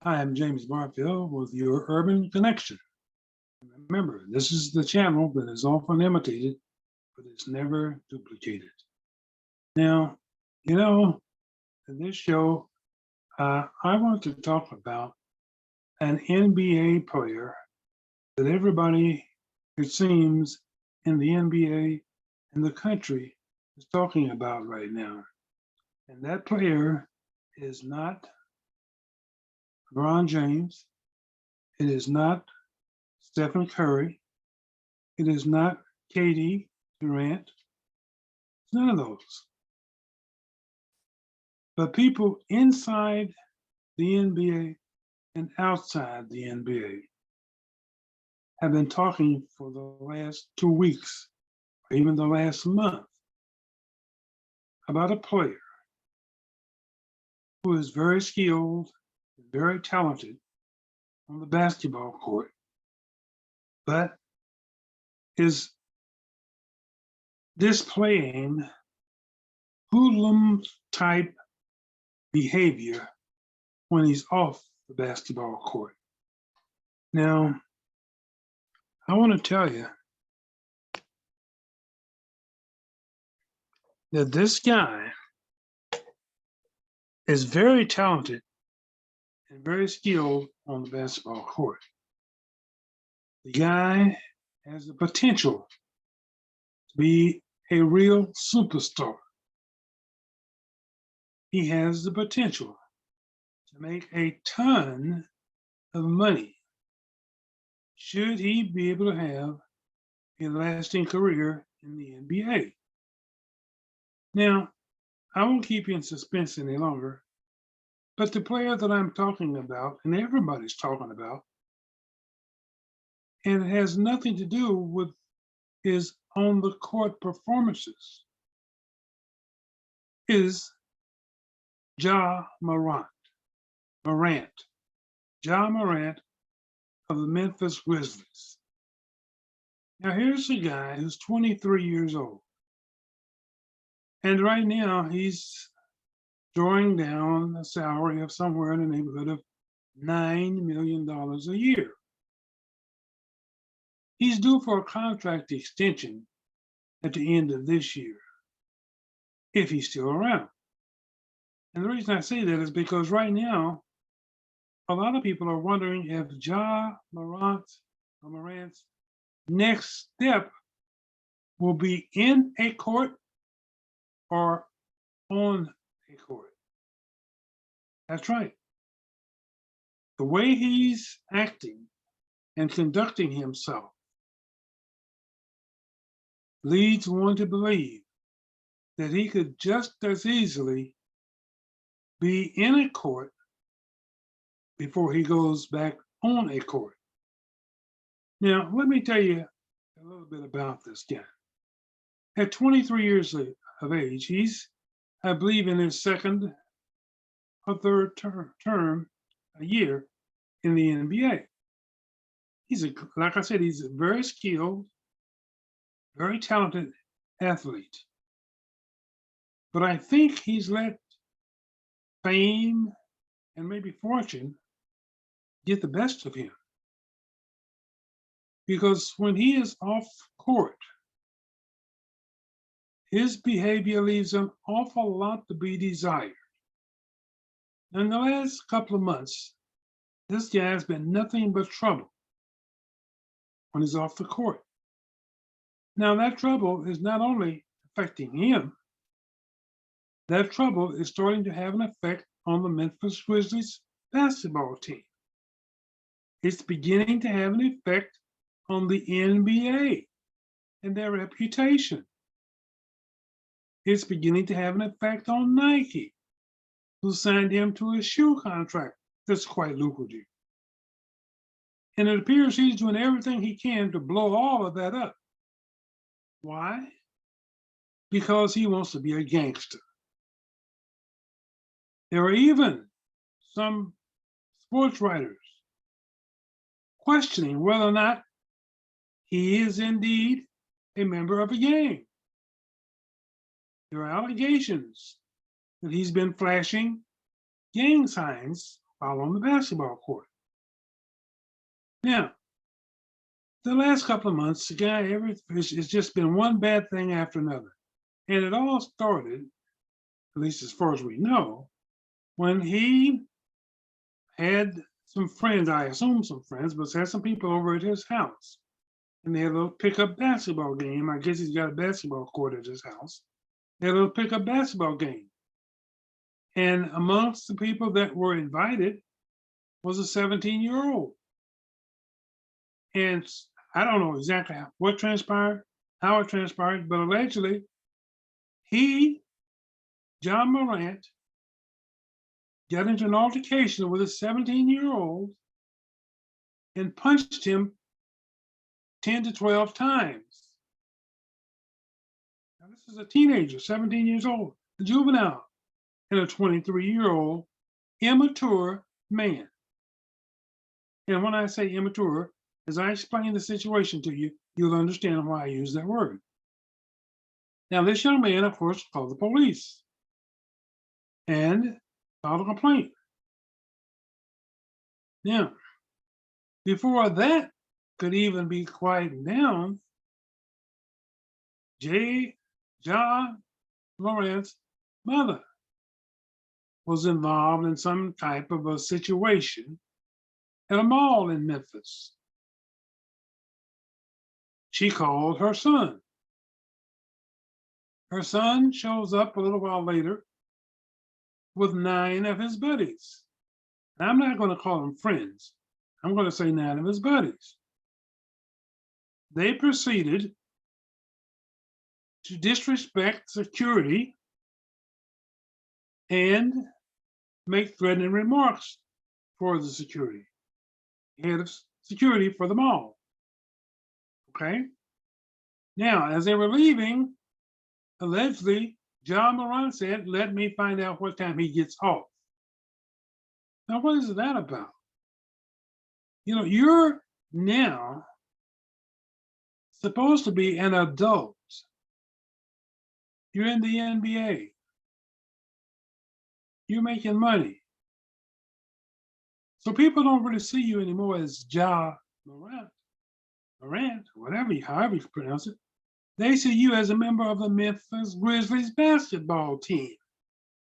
Hi, I'm James Barfield with your Urban Connection. Remember, this is the channel that is often imitated, but it's never duplicated. Now, you know, in this show, I want to talk about an NBA player that everybody, it seems, in the NBA and the country is talking about right now. And that player is not LeBron James. It is not Stephen Curry. It is not KD Durant. It's none of those. But people inside the NBA and outside the NBA have been talking for the last 2 weeks, or even the last month, about a player who is very skilled and very talented on the basketball court, but is displaying hoodlum type behavior when he's off the basketball court. Now, I want to tell you that this guy is very talented and very skilled on the basketball court. The guy has the potential to be a real superstar. He has the potential to make a ton of money should he be able to have a lasting career in the NBA. Now, I won't keep you in suspense any longer, but the player that I'm talking about, and everybody's talking about, and it has nothing to do with his on the court performances, is Morant. Ja Morant of the Memphis Grizzlies. Now, here's a guy who's 23 years old. And right now, he's drawing down a salary of somewhere in the neighborhood of $9 million a year. He's due for a contract extension at the end of this year, if he's still around. And the reason I say that is because right now, a lot of people are wondering if Morant's next step will be in a court or on a court. That's right. The way he's acting and conducting himself leads one to believe that he could just as easily be in a court before he goes back on a court. Now, let me tell you a little bit about this guy. At 23 years of age, he's, I believe, in his second or third term a year in the NBA. Like I said, he's a very skilled, very talented athlete. But I think he's let fame and maybe fortune get the best of him. Because when he is off court, his behavior leaves an awful lot to be desired. In the last couple of months, this guy has been nothing but trouble when he's off the court. Now, that trouble is not only affecting him, that trouble is starting to have an effect on the Memphis Grizzlies basketball team. It's beginning to have an effect on the NBA and their reputation. It's beginning to have an effect on Nike, who signed him to a shoe contract that's quite lucrative. And it appears he's doing everything he can to blow all of that up. Why? Because he wants to be a gangster. There are even some sports writers questioning whether or not he is indeed a member of a gang. There are allegations that he's been flashing gang signs while on the basketball court. Now, the last couple of months, the guy, it's just been one bad thing after another. And it all started, at least as far as we know, when he had some friends, I assume some friends, but had some people over at his house. And they had a little pickup basketball game. I guess he's got a basketball court at his house. They had a little pickup basketball game. And amongst the people that were invited was a 17-year-old. And I don't know exactly what transpired, how it transpired, but allegedly John Morant, got into an altercation with a 17-year-old and punched him 10 to 12 times. Now, this is a teenager, 17 years old, a juvenile, and a 23-year-old immature man. And when I say immature, as I explain the situation to you, you'll understand why I use that word. Now, this young man, of course, called the police and filed a complaint. Now, before that could even be quieted down, John Morant's mother was involved in some type of a situation at a mall in Memphis. She called her son. Her son shows up a little while later with 9 of his buddies. And I'm not going to call them friends. I'm going to say 9 of his buddies. They proceeded to disrespect security and make threatening remarks for the security, head of security for the mall. Okay? Now, as they were leaving, allegedly, John Morant said, "Let me find out what time he gets off." Now, what is that about? You know, you're now supposed to be an adult. You're in the NBA. You're making money. So people don't really see you anymore as Ja Morant, however you pronounce it. They see you as a member of the Memphis Grizzlies basketball team.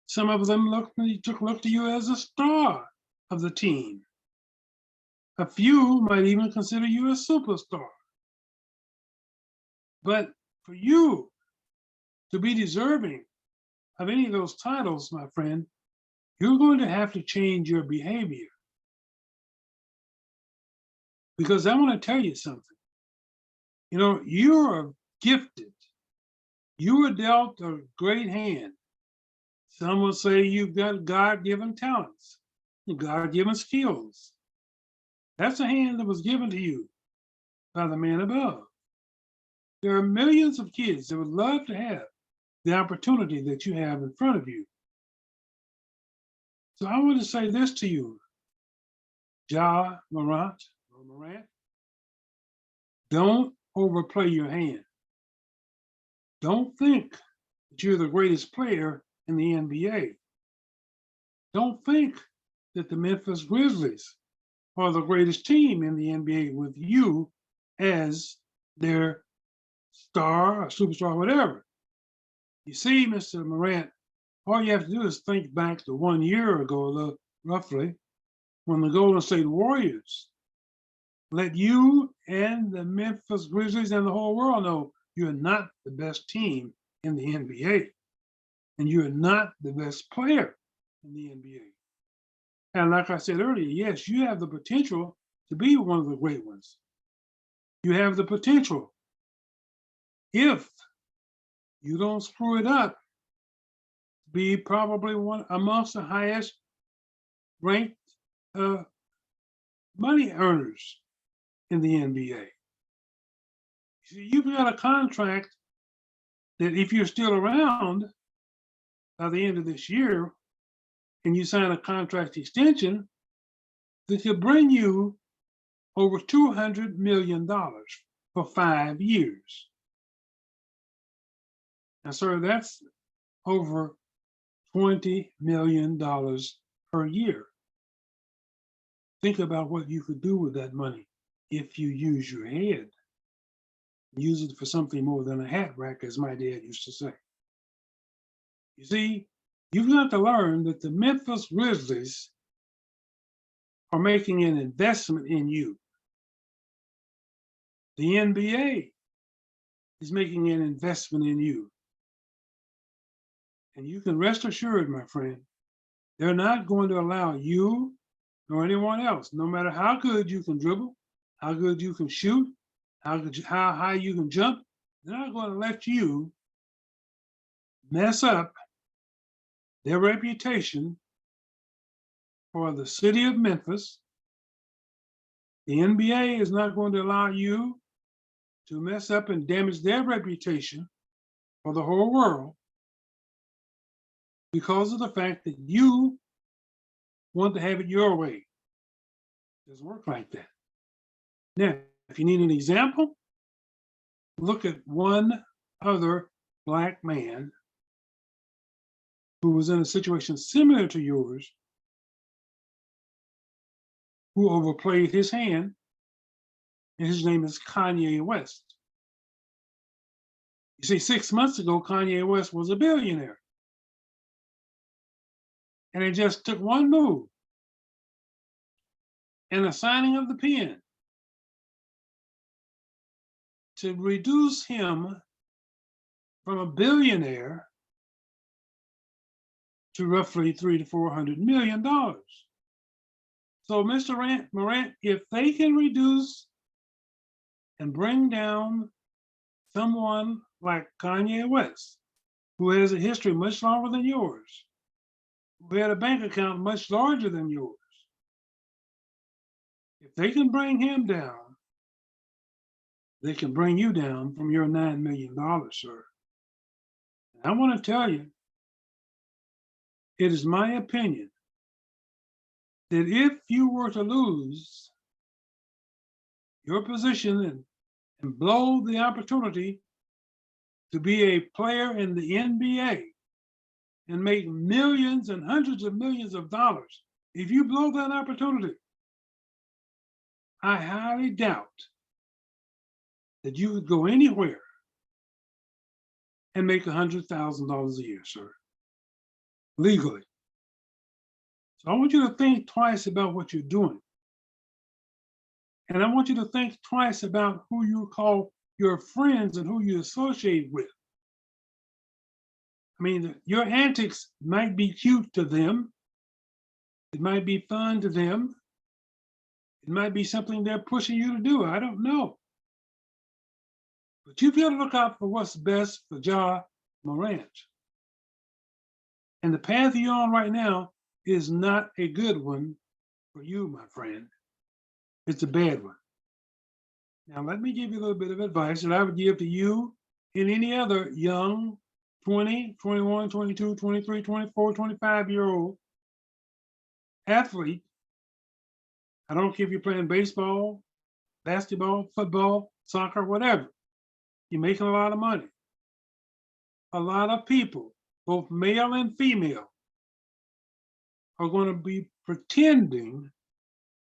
Some of them look to you as a star of the team. A few might even consider you a superstar. But for you to be deserving of any of those titles, my friend, you're going to have to change your behavior. Because I want to tell you something. You know, you're gifted. You were dealt a great hand. Some will say you've got God-given talents, God-given skills. That's a hand that was given to you by the man above. There are millions of kids that would love to have the opportunity that you have in front of you. So I want to say this to you, Morant, don't overplay your hand. Don't think that you're the greatest player in the NBA. Don't think that the Memphis Grizzlies are the greatest team in the NBA with you as their star or superstar, whatever. You see, Mr. Morant, all you have to do is think back to 1 year ago, roughly, when the Golden State Warriors let you and the Memphis Grizzlies and the whole world know you're not the best team in the NBA. And you're not the best player in the NBA. And like I said earlier, yes, you have the potential to be one of the great ones. You have the potential, if you don't screw it up, to be probably one amongst the highest ranked money earners in the NBA. See, you've got a contract that if you're still around by the end of this year and you sign a contract extension, that could bring you over $200 million for 5 years. And so that's over $20 million per year. think about what you could do with that money if you use your head. Use it for something more than a hat rack, as my dad used to say. You see, you've got to learn that the Memphis Grizzlies are making an investment in you. The NBA is making an investment in you. And you can rest assured, my friend, they're not going to allow you nor anyone else, no matter how good you can dribble, how good you can shoot, how high you can jump, they're not going to let you mess up their reputation for the city of Memphis. The NBA is not going to allow you to mess up and damage their reputation for the whole world because of the fact that you want to have it your way. It doesn't work like that. Now, if you need an example, look at one other Black man who was in a situation similar to yours, who overplayed his hand, and his name is Kanye West. You see, 6 months ago, Kanye West was a billionaire. And it just took one move and a signing of the pen to reduce him from a billionaire to roughly $300 to $400 million. So, Mr. Morant, if they can reduce and bring down someone like Kanye West, who has a history much longer than yours, who had a bank account much larger than yours, if they can bring him down, they can bring you down from your $9 million, sir. And I want to tell you, it is my opinion that if you were to lose your position and blow the opportunity to be a player in the NBA and make millions and hundreds of millions of dollars, if you blow that opportunity, I highly doubt that you would go anywhere and make $100,000 a year, sir, legally. So I want you to think twice about what you're doing. And I want you to think twice about who you call your friends and who you associate with. I mean, your antics might be cute to them. It might be fun to them. It might be something they're pushing you to do. I don't know. But you've got to look out for what's best for Ja Morant. And the path you're on right now is not a good one for you, my friend. It's a bad one. Now, let me give you a little bit of advice that I would give to you and any other young 20, 21, 22, 23, 24, 25-year-old athlete. I don't care if you're playing baseball, basketball, football, soccer, whatever. You're making a lot of money. A lot of people, both male and female, are going to be pretending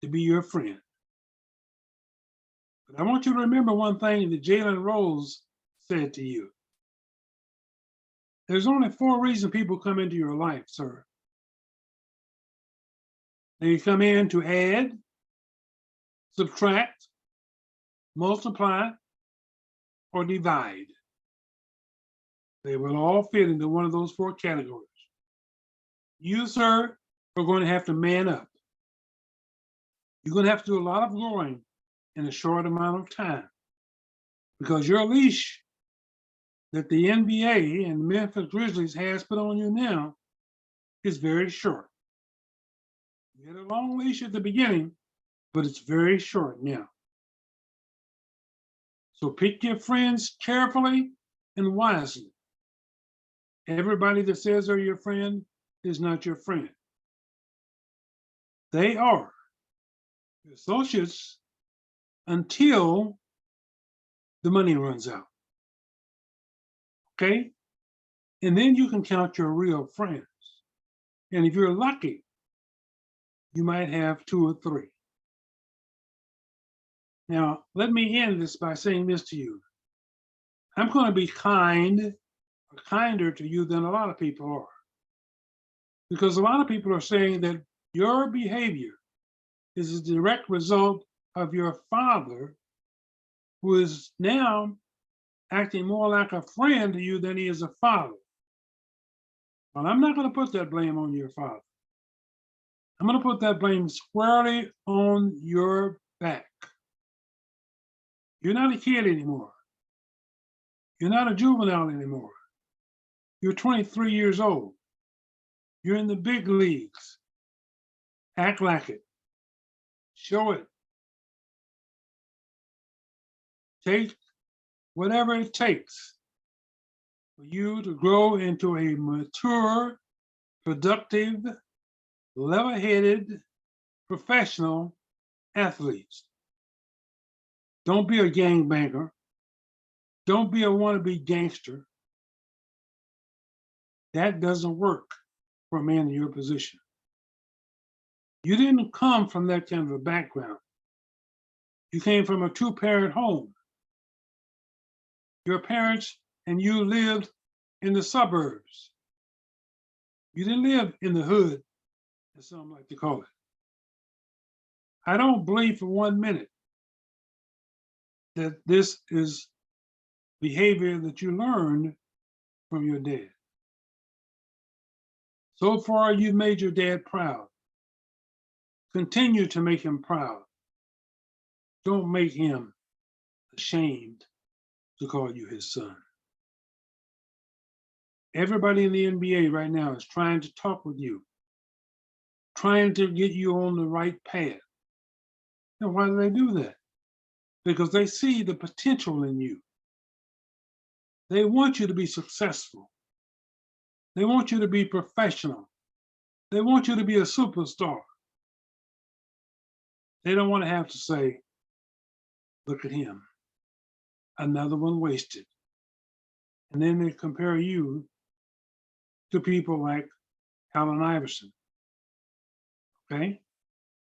to be your friend. But I want you to remember one thing that Jalen Rose said to you. There's only 4 reasons people come into your life, sir. They come in to add, subtract, multiply, or divide. They will all fit into one of those 4 categories. You, sir, are going to have to man up. You're going to have to do a lot of growing in a short amount of time because your leash that the NBA and the Memphis Grizzlies has put on you now is very short. You had a long leash at the beginning, but it's very short now. So pick your friends carefully and wisely. Everybody that says they're your friend is not your friend. They are your associates until the money runs out. Okay? And then you can count your real friends. And if you're lucky, you might have 2 or 3. Now, let me end this by saying this to you. I'm going to be kind or kinder to you than a lot of people are. Because a lot of people are saying that your behavior is a direct result of your father, who is now acting more like a friend to you than he is a father. Well, I'm not going to put that blame on your father. I'm going to put that blame squarely on your back. You're not a kid anymore. You're not a juvenile anymore. You're 23 years old. You're in the big leagues. Act like it. Show it. Take whatever it takes for you to grow into a mature, productive, level-headed, professional athlete. Don't be a gangbanger. Don't be a wannabe gangster. That doesn't work for a man in your position. You didn't come from that kind of a background. You came from a two-parent home. Your parents and you lived in the suburbs. You didn't live in the hood, as some like to call it. I don't believe for 1 minute that this is behavior that you learned from your dad. So far, you've made your dad proud. Continue to make him proud. Don't make him ashamed to call you his son. Everybody in the NBA right now is trying to talk with you, trying to get you on the right path. And why do they do that? Because they see the potential in you. They want you to be successful. They want you to be professional. They want you to be a superstar. They don't want to have to say, look at him, another one wasted. And then they compare you to people like Allen Iverson, okay?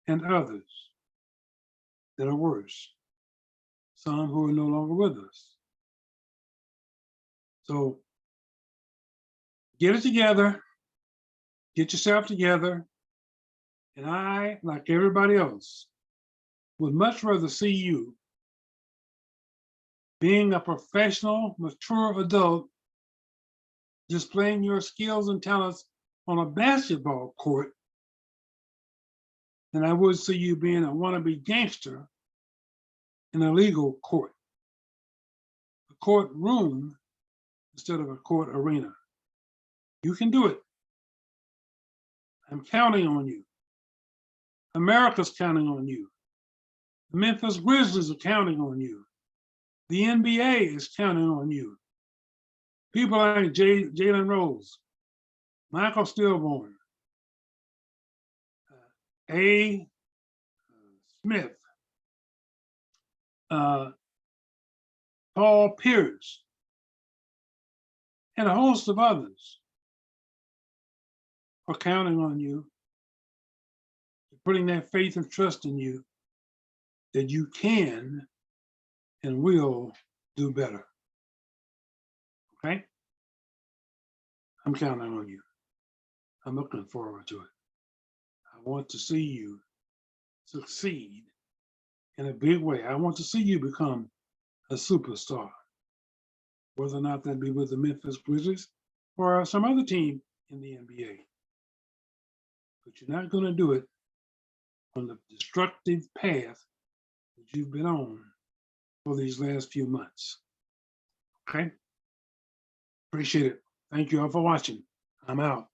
And others that are worse, some who are no longer with us. So get it together, get yourself together, and I, like everybody else, would much rather see you being a professional, mature adult, displaying your skills and talents on a basketball court than I would see you being a wannabe gangster in a legal court, a courtroom instead of a court arena. You can do it. I'm counting on you. America's counting on you. The Memphis Grizzlies are counting on you. The NBA is counting on you. People like Jalen Rose, Michael Stillborn, A. Smith, Paul Pierce, and a host of others are counting on you, putting that faith and trust in you that you can and will do better. Okay? I'm counting on you. I'm looking forward to it. I want to see you succeed in a big way. I want to see you become a superstar, whether or not that be with the Memphis Grizzlies or some other team in the NBA. But you're not going to do it on the destructive path that you've been on for these last few months. Okay? Appreciate it. Thank you all for watching. I'm out.